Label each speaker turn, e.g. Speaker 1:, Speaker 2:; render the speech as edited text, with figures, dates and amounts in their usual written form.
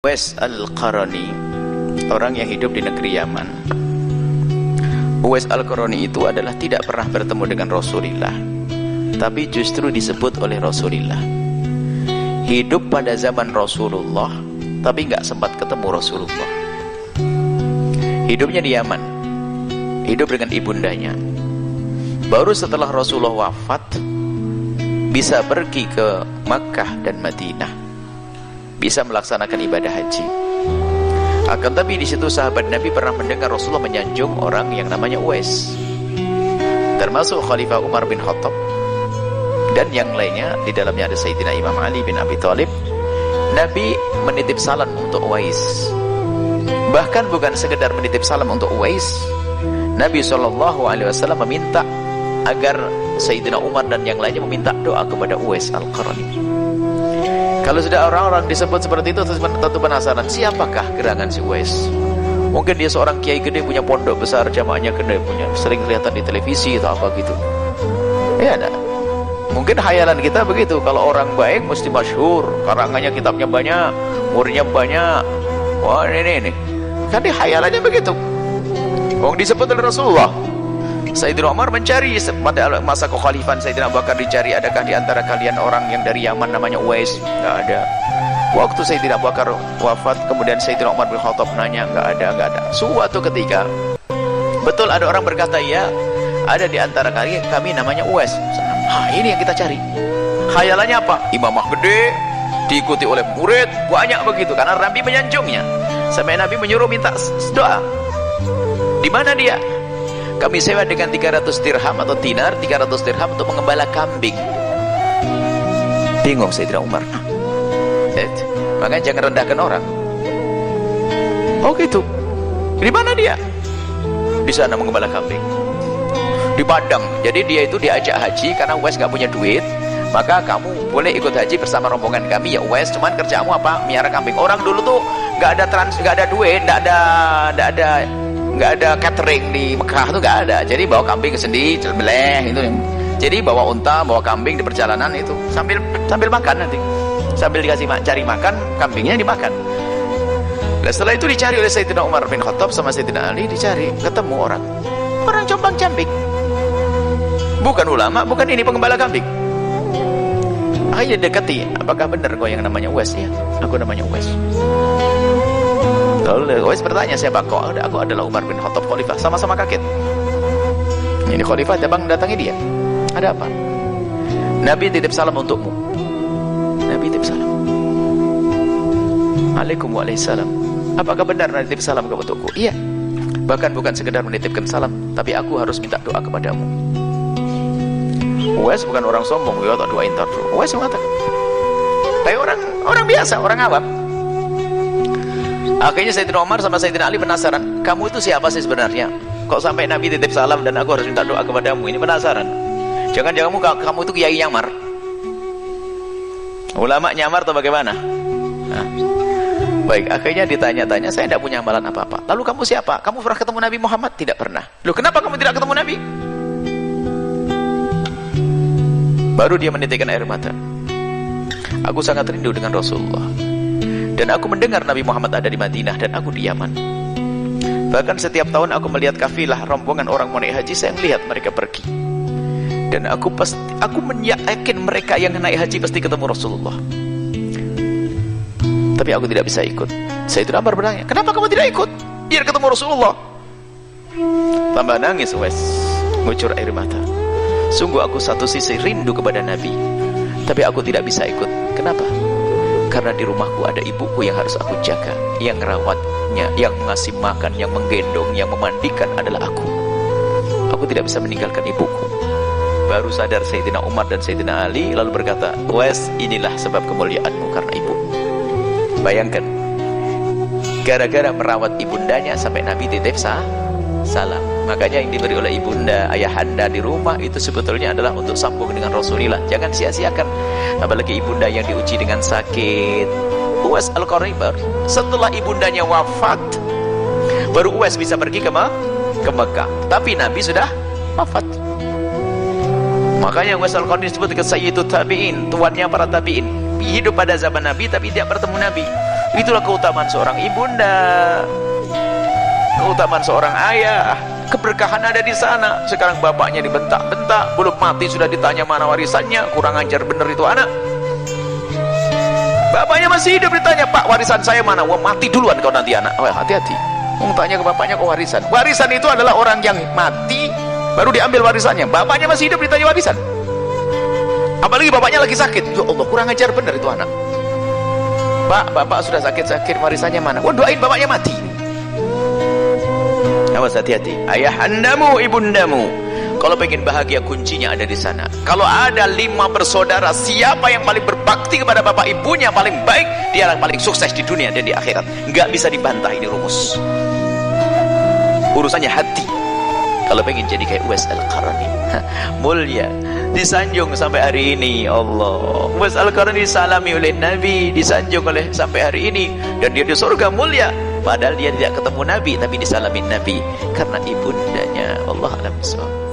Speaker 1: Uwais Al-Qarani, orang yang hidup di negeri Yaman. Uwais Al-Qarani itu adalah tidak pernah bertemu dengan Rasulullah, tapi justru disebut oleh Rasulullah. Hidup pada zaman Rasulullah, tapi nggak sempat ketemu Rasulullah. Hidupnya di Yaman, hidup dengan ibundanya. Baru setelah Rasulullah wafat, bisa pergi ke Makkah dan Madinah, bisa melaksanakan ibadah haji. Akan tapi di situ sahabat Nabi pernah mendengar Rasulullah menyanjung orang yang namanya Uwais, termasuk Khalifah Umar bin Khattab dan yang lainnya. Di dalamnya ada Sayyidina Imam Ali bin Abi Thalib. Nabi menitip salam untuk Uwais. Bahkan bukan sekedar menitip salam untuk Uwais, Nabi SAW meminta agar Sayyidina Umar dan yang lainnya meminta doa kepada Uwais Al-Qarani. Kalau sudah orang-orang disebut seperti itu, tentu penasaran, siapakah gerangan si Uwais? Mungkin dia seorang kiai gede, punya pondok besar, jamaahnya gede, punya sering kelihatan di televisi atau apa gitu. Ya ada. Mungkin khayalan kita begitu, kalau orang baik mesti masyhur, karangannya, kitabnya banyak, muridnya banyak. Wah ini. Kan di khayalannya begitu. Wong disebut oleh Rasulullah. Sayyidina Umar mencari pada masa kekhalifahan Sayyidina Abu Bakar, dicari adakah di antara kalian orang yang dari Yaman namanya Uwais? Enggak ada. Waktu Sayyidina Abu Bakar wafat, kemudian Sayyidina Umar bin Khattab nanya, enggak ada. Suatu ketika, betul ada orang berkata, ya ada di antara kami namanya Uwais. Ini yang kita cari. Khayalannya apa? Imamah gede, diikuti oleh murid banyak begitu, karena Nabi menyanjungnya sampai Nabi menyuruh minta doa. Di mana dia? Kami sewa dengan 300 dirham atau dinar, 300 dirham untuk mengembala kambing. Bingung Sayyidina Umar. Makanya jangan rendahkan orang. Oh gitu. Di mana dia? Di sana mengembala kambing. Di Padang. Jadi dia itu diajak haji karena Uwais nggak punya duit. Maka kamu boleh ikut haji bersama rombongan kami ya Uwais. Cuman kerjamu apa? Miara kambing. Orang dulu tuh nggak ada duit, nggak ada catering di Mekah tuh nggak ada. Jadi bawa kambing sendiri, celbeleh itu. Jadi bawa unta, bawa kambing di perjalanan itu sambil makan nanti. Sambil dikasih cari makan, kambingnya dimakan. Nah, setelah itu dicari oleh Sayyidina Umar bin Khattab sama Sayyidina Ali, dicari, ketemu orang jombang cambing. Bukan ulama, bukan ini pengembala kambing. Akhirnya dekati, apakah benar kau yang namanya Uwais? Ya, aku namanya Uwais. Lalu Uwais bertanya, siapa kau? Aku adalah Umar bin Khattab, khalifah. Sama-sama kaget. Ini khalifah, bang datangi dia. Ada apa? Nabi titip salam untukmu. Nabi titip salam. Waalaikumsalam. Apakah benar Nabi titip salam untukku? Iya. Bahkan bukan sekedar menitipkan salam, tapi aku harus minta doa kepadamu. Uwais bukan orang sombong, ya tak doain terus. Uwais mengatakan, kayak orang biasa, orang awam. Akhirnya Sayyidina Umar sama Sayyidina Ali penasaran, kamu itu siapa sih sebenarnya? Kok sampai Nabi titip salam dan aku harus minta doa kepadamu? Ini penasaran. Jangan-jangan kamu itu kiai nyamar, ulama nyamar atau bagaimana? Nah, baik, akhirnya ditanya-tanya, saya tidak punya amalan apa-apa. Lalu kamu siapa? Kamu pernah ketemu Nabi Muhammad? Tidak pernah. Loh, kenapa kamu tidak ketemu Nabi? Baru dia menitikkan air mata. Aku sangat rindu dengan Rasulullah. Dan aku mendengar Nabi Muhammad ada di Madinah dan aku di Yaman. Bahkan setiap tahun aku melihat kafilah rombongan orang mau naik haji, saya melihat mereka pergi. Dan aku yakin mereka yang naik haji pasti ketemu Rasulullah. Tapi aku tidak bisa ikut. Sayyidina Umar bertanya, kenapa kamu tidak ikut? Biar ketemu Rasulullah. Tambah nangis Uwais, ngucur air mata. Sungguh aku satu sisi rindu kepada Nabi, tapi aku tidak bisa ikut. Kenapa? Karena di rumahku ada ibuku yang harus aku jaga, yang merawatnya, yang mengasih makan, yang menggendong, yang memandikan adalah aku. Aku tidak bisa meninggalkan ibuku. Baru sadar Sayyidina Umar dan Sayyidina Ali, lalu berkata, Uwais, inilah sebab kemuliaanmu karena ibu. Bayangkan, gara-gara merawat ibundanya sampai Nabi titip salam. Makanya yang diberi oleh ibunda, ayahanda di rumah itu sebetulnya adalah untuk sambung dengan Rasulullah. Jangan sia-siakan. Apalagi ibunda yang diuji dengan sakit. Uwais Al-Qarani setelah ibundanya wafat, baru Uwais bisa pergi ke Mekah. Tapi Nabi sudah wafat. Makanya Uwais Al-Qarani disebut Sayyidut Tabi'in, tuannya para tabi'in. Hidup pada zaman Nabi tapi tidak bertemu Nabi. Itulah keutamaan seorang ibunda, keutamaan seorang ayah. Keberkahan ada di sana. Sekarang bapaknya dibentak-bentak, belum mati sudah ditanya mana warisannya. Kurang ajar bener itu anak. Bapaknya masih hidup ditanya, Pak warisan saya mana? Wah, mati duluan kau nanti anak. Oh, hati-hati. Mau tanya ke bapaknya kok warisan. Warisan itu adalah orang yang mati baru diambil warisannya. Bapaknya masih hidup ditanya warisan. Apalagi bapaknya lagi sakit. Ya Allah, kurang ajar bener itu anak. Pak, bapak sudah sakit-sakit, warisannya mana? Wah, doain bapaknya mati. Awas, hati-hati. Ayahandamu, ibundamu. Kalau pengen bahagia, kuncinya ada di sana. Kalau ada 5 bersaudara, siapa yang paling berbakti kepada bapak ibunya paling baik, dia yang paling sukses di dunia dan di akhirat. Nggak bisa dibantah, ini rumus. Urusannya hati. Kalau pengen jadi kayak Uwais Al-Qarni, mulia, disanjung sampai hari ini. Allah, Uwais Al-Qarni disalami oleh Nabi, disanjung oleh sampai hari ini, dan dia di surga mulia. Padahal dia tidak ketemu Nabi, tapi disalami Nabi karena ibundanya. Allah alam bisawab.